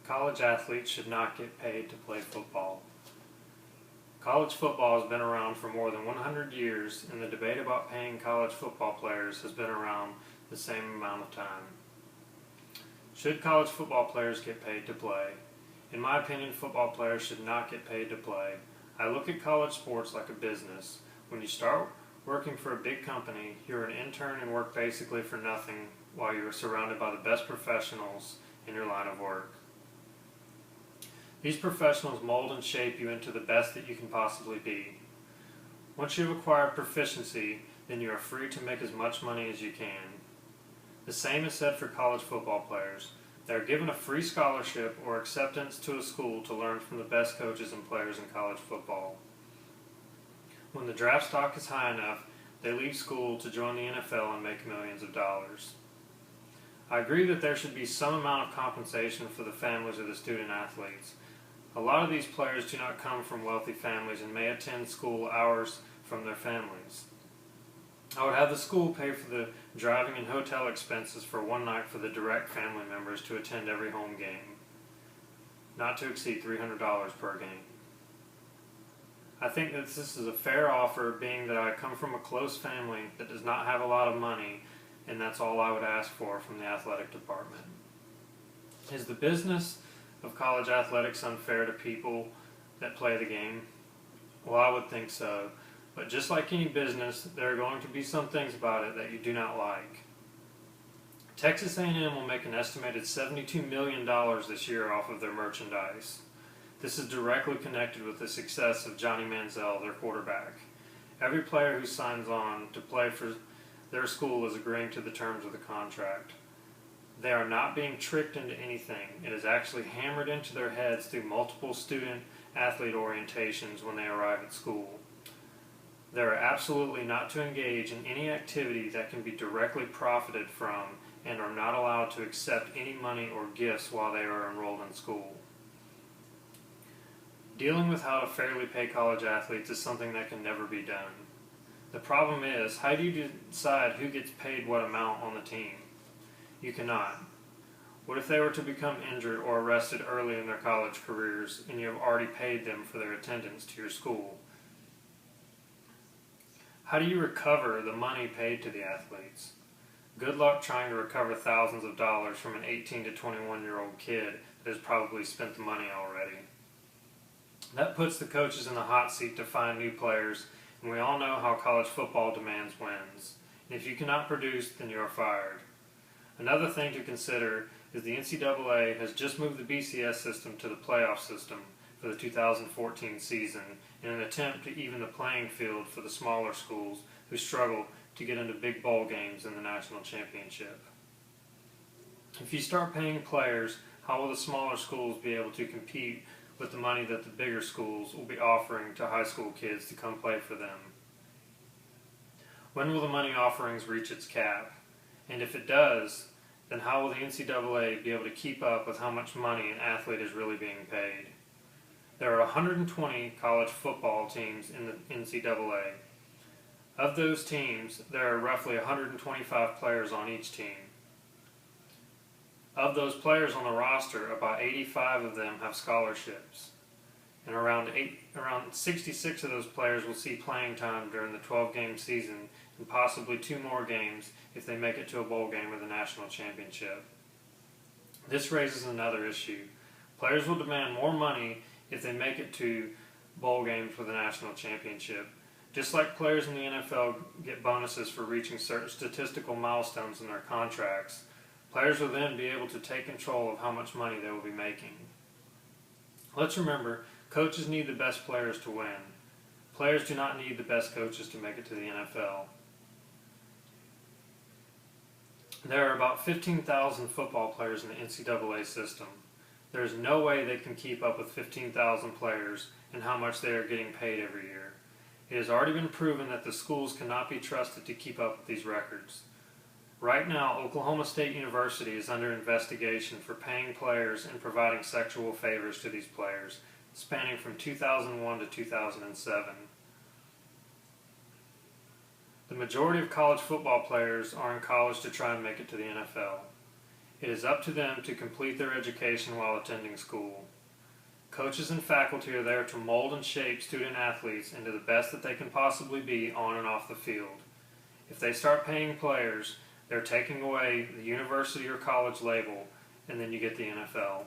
College athletes should not get paid to play football. College football has been around for more than 100 years, and the debate about paying college football players has been around the same amount of time. Should college football players get paid to play? In my opinion, football players should not get paid to play. I look at college sports like a business. When you start working for a big company, you're an intern and work basically for nothing while you're surrounded by the best professionals in your line of work. These professionals mold and shape you into the best that you can possibly be. Once you've acquired proficiency, then you are free to make as much money as you can. The same is said for college football players. They are given a free scholarship or acceptance to a school to learn from the best coaches and players in college football. When the draft stock is high enough, they leave school to join the NFL and make millions of dollars. I agree that there should be some amount of compensation for the families of the student athletes. A lot of these players do not come from wealthy families and may attend school hours from their families. I would have the school pay for the driving and hotel expenses for one night for the direct family members to attend every home game, not to exceed $300 per game. I think that this is a fair offer, being that I come from a close family that does not have a lot of money, and that's all I would ask for from the athletic department. Is the business of college athletics unfair to people that play the game? Well, I would think so. But just like any business, there are going to be some things about it that you do not like. Texas A&M will make an estimated $72 million this year off of their merchandise. This is directly connected with the success of Johnny Manziel, their quarterback. Every player who signs on to play for their school is agreeing to the terms of the contract. They are not being tricked into anything. It is actually hammered into their heads through multiple student-athlete orientations when they arrive at school. They are absolutely not to engage in any activity that can be directly profited from, and are not allowed to accept any money or gifts while they are enrolled in school. Dealing with how to fairly pay college athletes is something that can never be done. The problem is, how do you decide who gets paid what amount on the team? You cannot. What if they were to become injured or arrested early in their college careers and you have already paid them for their attendance to your school? How do you recover the money paid to the athletes? Good luck trying to recover thousands of dollars from an 18 to 21-year-old kid that has probably spent the money already. That puts the coaches in the hot seat to find new players, and we all know how college football demands wins. And if you cannot produce, then you are fired. Another thing to consider is the NCAA has just moved the BCS system to the playoff system for the 2014 season in an attempt to even the playing field for the smaller schools who struggle to get into big bowl games in the national championship. If you start paying players, how will the smaller schools be able to compete with the money that the bigger schools will be offering to high school kids to come play for them? When will the money offerings reach its cap? And if it does, then how will the NCAA be able to keep up with how much money an athlete is really being paid? There are 120 college football teams in the NCAA. Of those teams, there are roughly 125 players on each team. Of those players on the roster, about 85 of them have scholarships. And around 66 of those players will see playing time during the 12-game season, and possibly 2 more games if they make it to a bowl game or the national championship. This raises another issue. Players will demand more money if they make it to bowl games for the national championship. Just like players in the NFL get bonuses for reaching certain statistical milestones in their contracts, players will then be able to take control of how much money they will be making. Let's remember, coaches need the best players to win. Players do not need the best coaches to make it to the NFL. There are about 15,000 football players in the NCAA system. There is no way they can keep up with 15,000 players and how much they are getting paid every year. It has already been proven that the schools cannot be trusted to keep up with these records. Right now, Oklahoma State University is under investigation for paying players and providing sexual favors to these players, spanning from 2001 to 2007. The majority of college football players are in college to try and make it to the NFL. It is up to them to complete their education while attending school. Coaches and faculty are there to mold and shape student athletes into the best that they can possibly be on and off the field. If they start paying players, they're taking away the university or college label, and then you get the NFL.